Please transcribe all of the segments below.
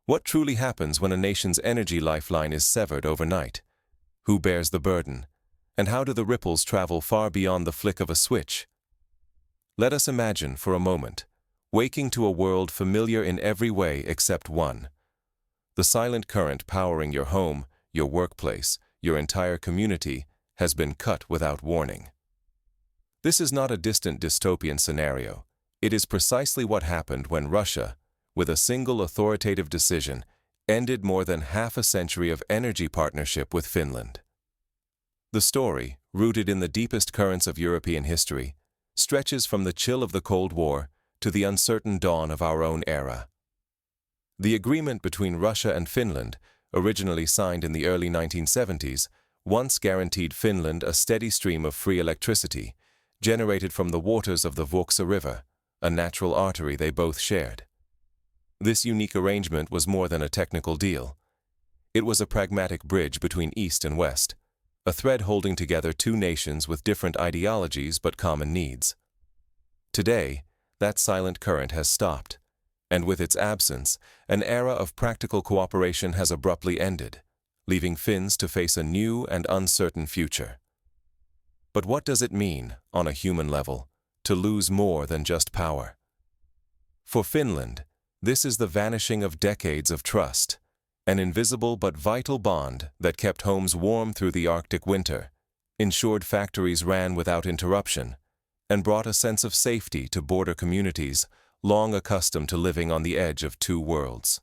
What truly happens when a nation's energy lifeline is severed overnight? Who bears the burden? And how do the ripples travel far beyond the flick of a switch? Let us imagine for a moment, waking to a world familiar in every way except one. The silent current powering your home, your workplace, your entire community has been cut without warning. This is not a distant dystopian scenario. It is precisely what happened when Russia, with a single authoritative decision, ended more than half a century of energy partnership with Finland. The story, rooted in the deepest currents of European history, stretches from the chill of the Cold War to the uncertain dawn of our own era. The agreement between Russia and Finland, originally signed in the early 1970s, once guaranteed Finland a steady stream of free electricity, generated from the waters of the Vuoksa River, a natural artery they both shared. This unique arrangement was more than a technical deal. It was a pragmatic bridge between East and West, a thread holding together two nations with different ideologies but common needs. Today, that silent current has stopped, and with its absence, an era of practical cooperation has abruptly ended, leaving Finns to face a new and uncertain future. But what does it mean, on a human level, to lose more than just power? For Finland, this is the vanishing of decades of trust, an invisible but vital bond that kept homes warm through the Arctic winter, ensured factories ran without interruption, and brought a sense of safety to border communities long accustomed to living on the edge of two worlds.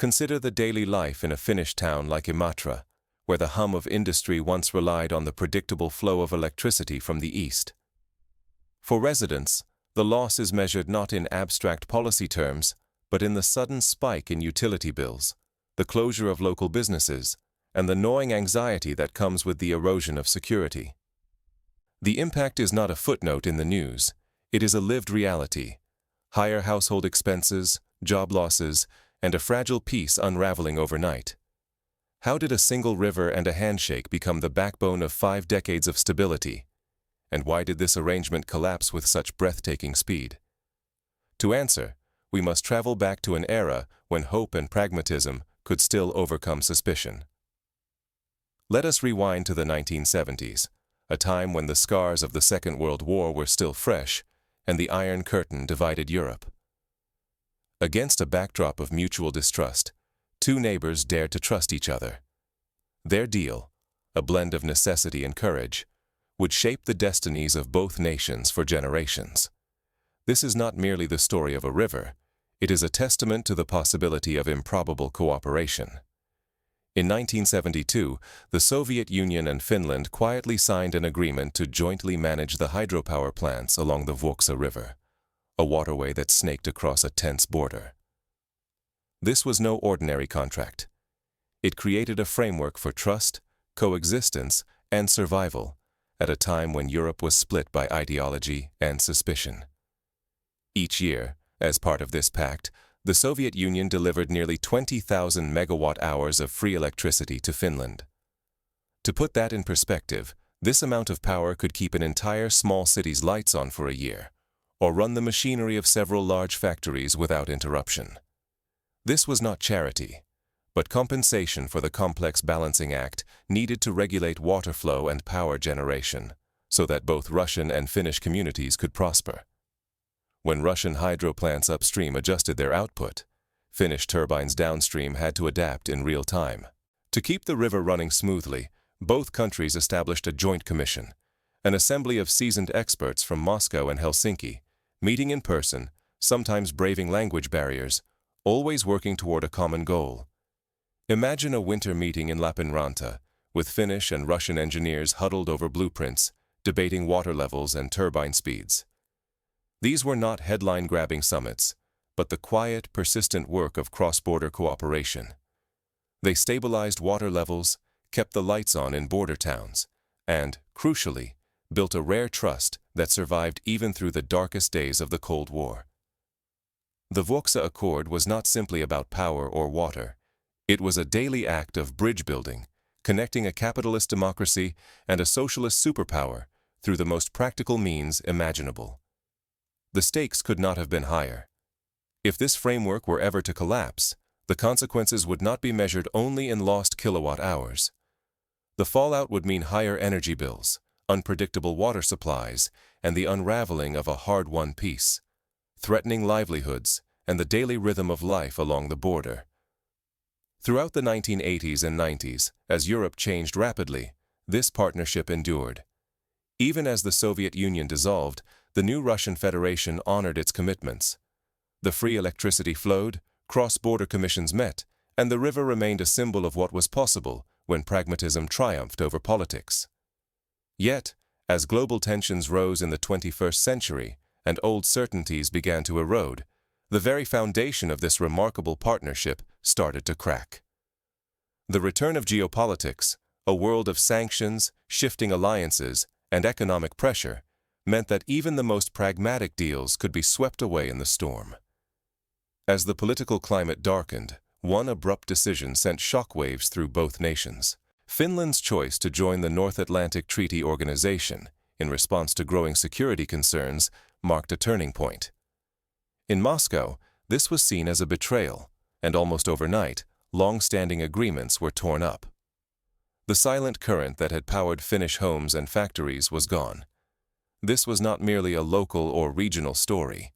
Consider the daily life in a Finnish town like Imatra, where the hum of industry once relied on the predictable flow of electricity from the east. For residents, the loss is measured not in abstract policy terms, but in the sudden spike in utility bills, the closure of local businesses, and the gnawing anxiety that comes with the erosion of security. The impact is not a footnote in the news, it is a lived reality. Higher household expenses, job losses, and a fragile peace unraveling overnight. How did a single river and a handshake become the backbone of 5 decades of stability? And why did this arrangement collapse with such breathtaking speed? To answer, we must travel back to an era when hope and pragmatism could still overcome suspicion. Let us rewind to the 1970s, a time when the scars of the Second World War were still fresh, and the Iron Curtain divided Europe. Against a backdrop of mutual distrust, two neighbors dared to trust each other. Their deal, a blend of necessity and courage, would shape the destinies of both nations for generations. This is not merely the story of a river, it is a testament to the possibility of improbable cooperation. In 1972, the Soviet Union and Finland quietly signed an agreement to jointly manage the hydropower plants along the Vuoksa River, a waterway that snaked across a tense border. This was no ordinary contract. It created a framework for trust, coexistence, and survival at a time when Europe was split by ideology and suspicion. Each year, as part of this pact, the Soviet Union delivered nearly 20,000 megawatt-hours of free electricity to Finland. To put that in perspective, this amount of power could keep an entire small city's lights on for a year, or run the machinery of several large factories without interruption. This was not charity, but compensation for the complex balancing act needed to regulate water flow and power generation, so that both Russian and Finnish communities could prosper. When Russian hydro plants upstream adjusted their output, Finnish turbines downstream had to adapt in real time. To keep the river running smoothly, both countries established a joint commission, an assembly of seasoned experts from Moscow and Helsinki, meeting in person, sometimes braving language barriers, always working toward a common goal. Imagine a winter meeting in Lappeenranta, with Finnish and Russian engineers huddled over blueprints, debating water levels and turbine speeds. These were not headline-grabbing summits, but the quiet, persistent work of cross-border cooperation. They stabilized water levels, kept the lights on in border towns, and, crucially, built a rare trust that survived even through the darkest days of the Cold War. The Vuoksa Accord was not simply about power or water. It was a daily act of bridge building, connecting a capitalist democracy and a socialist superpower through the most practical means imaginable. The stakes could not have been higher. If this framework were ever to collapse, The consequences would not be measured only in lost kilowatt hours. The fallout would mean higher energy bills, unpredictable water supplies, and the unraveling of a hard-won peace, threatening livelihoods and the daily rhythm of life along the border. Throughout the 1980s and 90s, as Europe changed rapidly, this partnership endured. Even as the Soviet Union dissolved, the new Russian Federation honored its commitments. The free electricity flowed, cross-border commissions met, and the river remained a symbol of what was possible when pragmatism triumphed over politics. Yet, as global tensions rose in the 21st century and old certainties began to erode, the very foundation of this remarkable partnership started to crack. The return of geopolitics, a world of sanctions, shifting alliances, and economic pressure, meant that even the most pragmatic deals could be swept away in the storm. As the political climate darkened, one abrupt decision sent shockwaves through both nations. Finland's choice to join the North Atlantic Treaty Organization in response to growing security concerns marked a turning point. In Moscow, this was seen as a betrayal, and almost overnight, long-standing agreements were torn up. The silent current that had powered Finnish homes and factories was gone. This was not merely a local or regional story.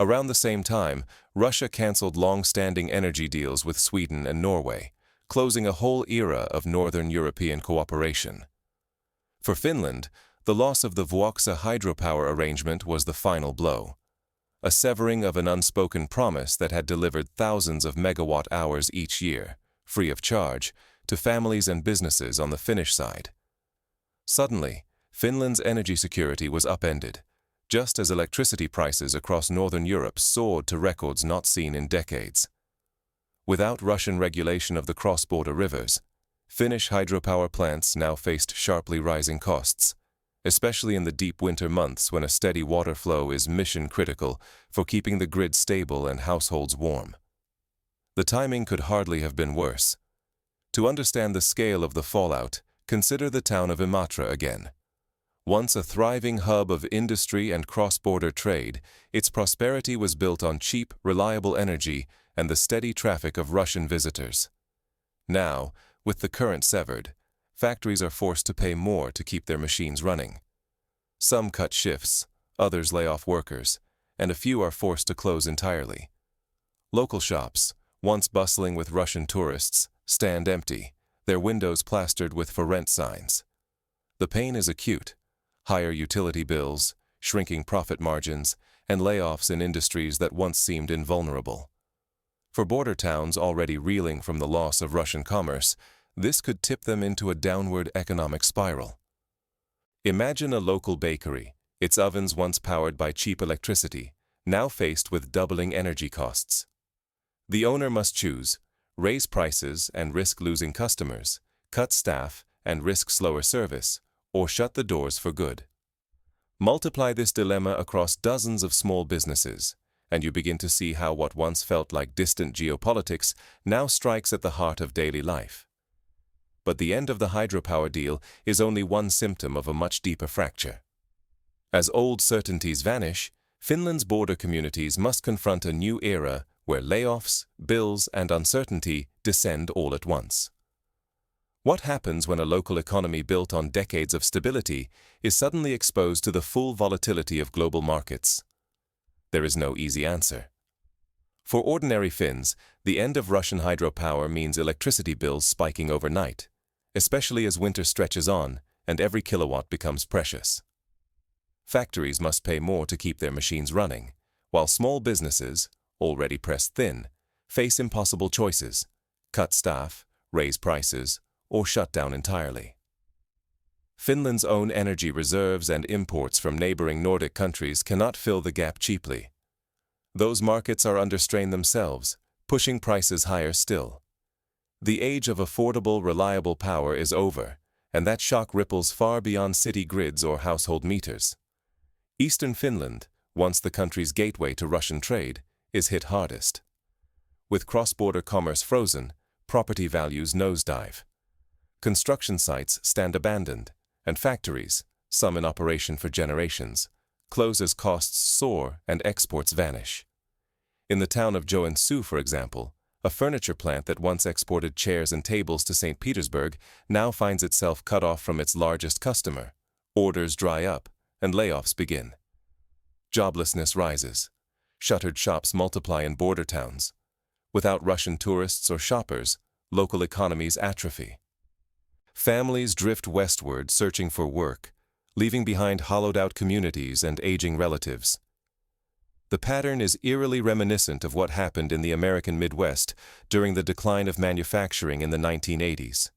Around the same time, Russia canceled long-standing energy deals with Sweden and Norway, closing a whole era of Northern European cooperation. For Finland, the loss of the Vuoksa hydropower arrangement was the final blow, a severing of an unspoken promise that had delivered thousands of megawatt hours each year, free of charge, to families and businesses on the Finnish side. Suddenly, Finland's energy security was upended, just as electricity prices across Northern Europe soared to records not seen in decades. Without Russian regulation of the cross-border rivers, Finnish hydropower plants now faced sharply rising costs, especially in the deep winter months when a steady water flow is mission-critical for keeping the grid stable and households warm. The timing could hardly have been worse. To understand the scale of the fallout, consider the town of Imatra again. Once a thriving hub of industry and cross-border trade, its prosperity was built on cheap, reliable energy and the steady traffic of Russian visitors. Now, with the current severed, factories are forced to pay more to keep their machines running. Some cut shifts, others lay off workers, and a few are forced to close entirely. Local shops, once bustling with Russian tourists, stand empty, their windows plastered with for rent signs. The pain is acute. Higher utility bills, shrinking profit margins, and layoffs in industries that once seemed invulnerable. For border towns already reeling from the loss of Russian commerce, this could tip them into a downward economic spiral. Imagine a local bakery, its ovens once powered by cheap electricity, now faced with doubling energy costs. The owner must choose: raise prices and risk losing customers, cut staff and risk slower service, or shut the doors for good. Multiply this dilemma across dozens of small businesses, and you begin to see how what once felt like distant geopolitics now strikes at the heart of daily life. But the end of the hydropower deal is only one symptom of a much deeper fracture. As old certainties vanish, Finland's border communities must confront a new era where layoffs, bills, and uncertainty descend all at once. What happens when a local economy built on decades of stability is suddenly exposed to the full volatility of global markets? There is no easy answer. For ordinary Finns, the end of Russian hydropower means electricity bills spiking overnight, especially as winter stretches on and every kilowatt becomes precious. Factories must pay more to keep their machines running, while small businesses, already pressed thin, face impossible choices: cut staff, raise prices, or shut down entirely. Finland's own energy reserves and imports from neighboring Nordic countries cannot fill the gap cheaply. Those markets are under strain themselves, pushing prices higher still. The age of affordable, reliable power is over, and that shock ripples far beyond city grids or household meters. Eastern Finland, once the country's gateway to Russian trade, is hit hardest. With cross-border commerce frozen, property values nosedive. Construction sites stand abandoned, and factories, some in operation for generations, close as costs soar and exports vanish. In the town of Joensuu, for example, A furniture plant that once exported chairs and tables to St. Petersburg now finds itself cut off from its largest customer. Orders dry up, and layoffs begin. Joblessness rises. Shuttered shops multiply in border towns. Without Russian tourists or shoppers, local economies atrophy. Families drift westward searching for work, leaving behind hollowed-out communities and aging relatives. The pattern is eerily reminiscent of what happened in the American Midwest during the decline of manufacturing in the 1980s.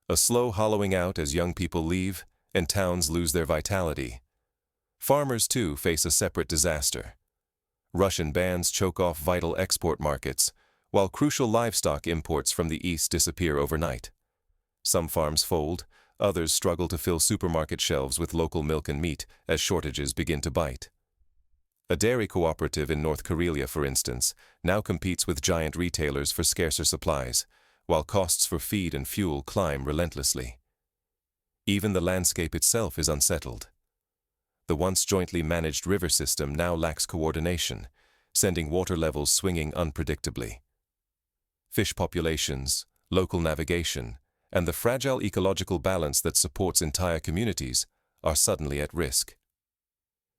A slow hollowing out as young people leave and towns lose their vitality. Farmers, too, face a separate disaster. Russian bans choke off vital export markets, while crucial livestock imports from the east disappear overnight. Some farms fold, others struggle to fill supermarket shelves with local milk and meat as shortages begin to bite. A dairy cooperative in North Karelia, for instance, now competes with giant retailers for scarcer supplies, while costs for feed and fuel climb relentlessly. Even the landscape itself is unsettled. The once jointly managed river system now lacks coordination, sending water levels swinging unpredictably. Fish populations, local navigation, and the fragile ecological balance that supports entire communities are suddenly at risk.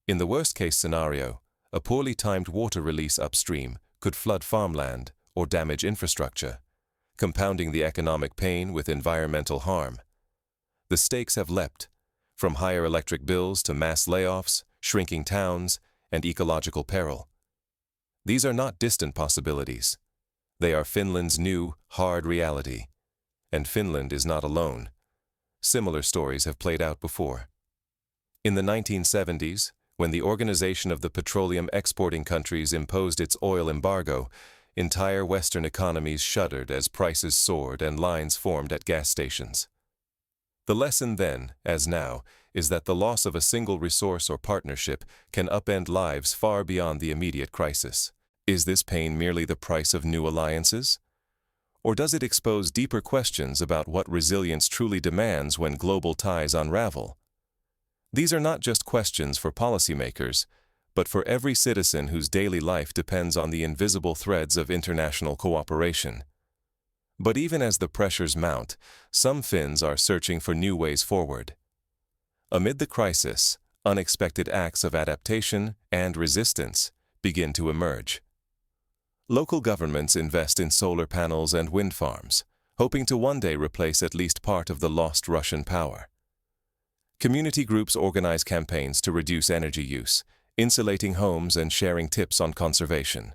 In the worst-case scenario, a poorly timed water release upstream could flood farmland or damage infrastructure, compounding the economic pain with environmental harm. The stakes have leapt, from higher electric bills to mass layoffs, shrinking towns, and ecological peril. These are not distant possibilities. They are Finland's new, hard reality. And Finland is not alone. Similar stories have played out before. In the 1970s, when the Organization of the Petroleum Exporting Countries imposed its oil embargo, entire Western economies shuddered as prices soared and lines formed at gas stations. The lesson then, as now, is that the loss of a single resource or partnership can upend lives far beyond the immediate crisis. Is this pain merely the price of new alliances? Or does it expose deeper questions about what resilience truly demands when global ties unravel? These are not just questions for policymakers, but for every citizen whose daily life depends on the invisible threads of international cooperation. But even as the pressures mount, some Finns are searching for new ways forward. Amid the crisis, unexpected acts of adaptation and resistance begin to emerge. Local governments invest in solar panels and wind farms, hoping to one day replace at least part of the lost Russian power. Community groups organize campaigns to reduce energy use, insulating homes and sharing tips on conservation.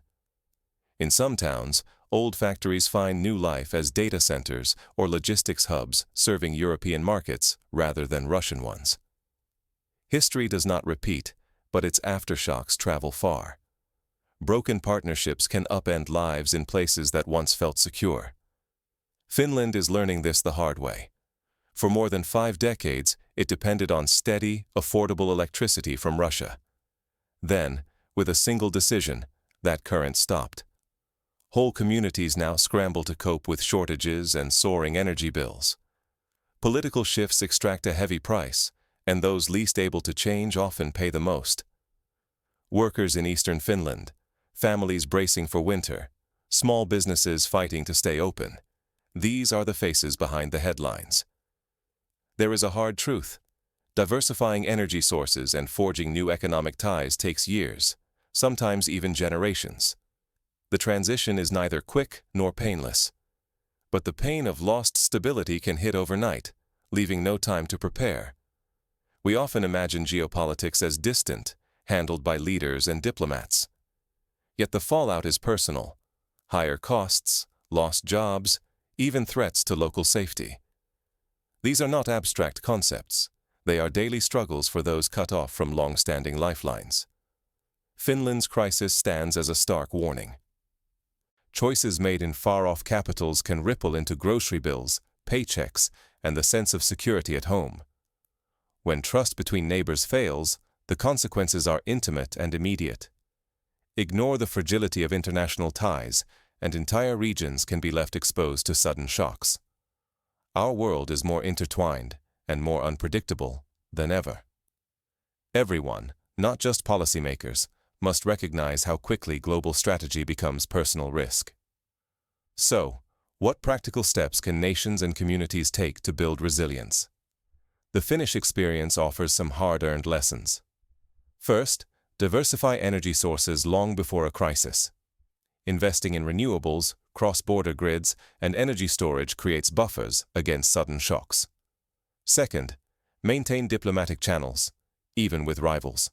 In some towns, old factories find new life as data centers or logistics hubs serving European markets rather than Russian ones. History does not repeat, but its aftershocks travel far. Broken partnerships can upend lives in places that once felt secure. Finland is learning this the hard way. For more than 5 decades, it depended on steady, affordable electricity from Russia. Then, with a single decision, that current stopped. Whole communities now scramble to cope with shortages and soaring energy bills. Political shifts extract a heavy price, and those least able to change often pay the most. Workers in eastern Finland, families bracing for winter, small businesses fighting to stay open. These are the faces behind the headlines. There is a hard truth. Diversifying energy sources and forging new economic ties takes years, sometimes even generations. The transition is neither quick nor painless. But the pain of lost stability can hit overnight, leaving no time to prepare. We often imagine geopolitics as distant, handled by leaders and diplomats. Yet the fallout is personal. Higher costs, lost jobs, even threats to local safety. These are not abstract concepts. They are daily struggles for those cut off from long-standing lifelines. Finland's crisis stands as a stark warning. Choices made in far-off capitals can ripple into grocery bills, paychecks, and the sense of security at home. When trust between neighbors fails, the consequences are intimate and immediate. Ignore the fragility of international ties, and entire regions can be left exposed to sudden shocks. Our world is more intertwined and more unpredictable than ever. Everyone, not just policymakers, must recognize how quickly global strategy becomes personal risk. So, what practical steps can nations and communities take to build resilience? The Finnish experience offers some hard-earned lessons. First, diversify energy sources long before a crisis. Investing in renewables, cross-border grids, and energy storage creates buffers against sudden shocks. Second, maintain diplomatic channels, even with rivals.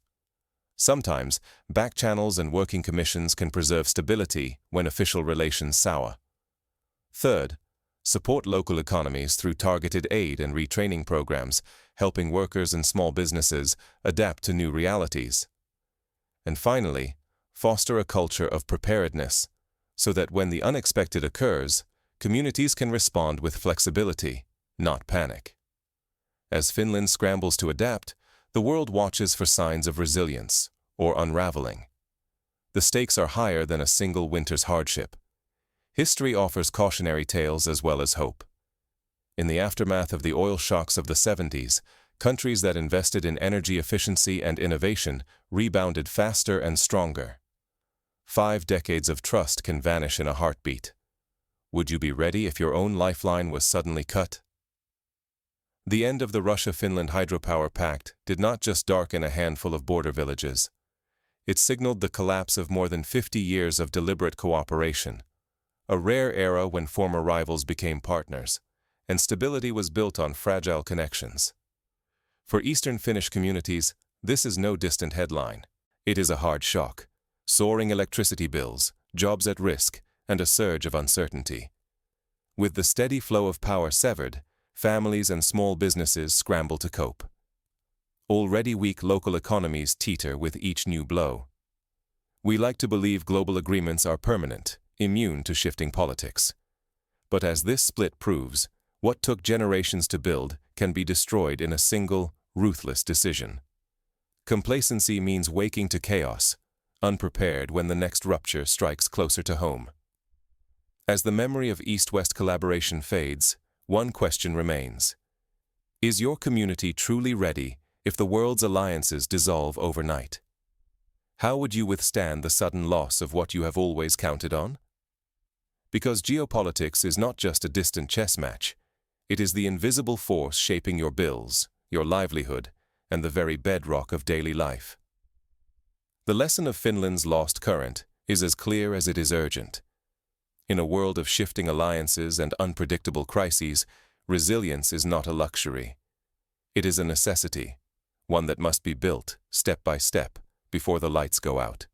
Sometimes, back channels and working commissions can preserve stability when official relations sour. Third, support local economies through targeted aid and retraining programs, helping workers and small businesses adapt to new realities. And finally, foster a culture of preparedness, so that when the unexpected occurs, communities can respond with flexibility, not panic. As Finland scrambles to adapt, the world watches for signs of resilience, or unraveling. The stakes are higher than a single winter's hardship. History offers cautionary tales as well as hope. In the aftermath of the oil shocks of the 70s, countries that invested in energy efficiency and innovation rebounded faster and stronger. 5 decades of trust can vanish in a heartbeat. Would you be ready if your own lifeline was suddenly cut? The end of the Russia-Finland hydropower pact did not just darken a handful of border villages. It signaled the collapse of more than 50 years of deliberate cooperation, a rare era when former rivals became partners, and stability was built on fragile connections. For Eastern Finnish communities, this is no distant headline. It is a hard shock. Soaring electricity bills, jobs at risk, and a surge of uncertainty. With the steady flow of power severed, families and small businesses scramble to cope. Already weak local economies teeter with each new blow. We like to believe global agreements are permanent, immune to shifting politics. But as this split proves, what took generations to build can be destroyed in a single, ruthless decision. Complacency means waking to chaos, unprepared when the next rupture strikes closer to home. As the memory of East-West collaboration fades, one question remains. Is your community truly ready if the world's alliances dissolve overnight? How would you withstand the sudden loss of what you have always counted on? Because geopolitics is not just a distant chess match, it is the invisible force shaping your bills, your livelihood, and the very bedrock of daily life. The lesson of Finland's lost current is as clear as it is urgent. In a world of shifting alliances and unpredictable crises, resilience is not a luxury. It is a necessity, one that must be built, step by step, before the lights go out.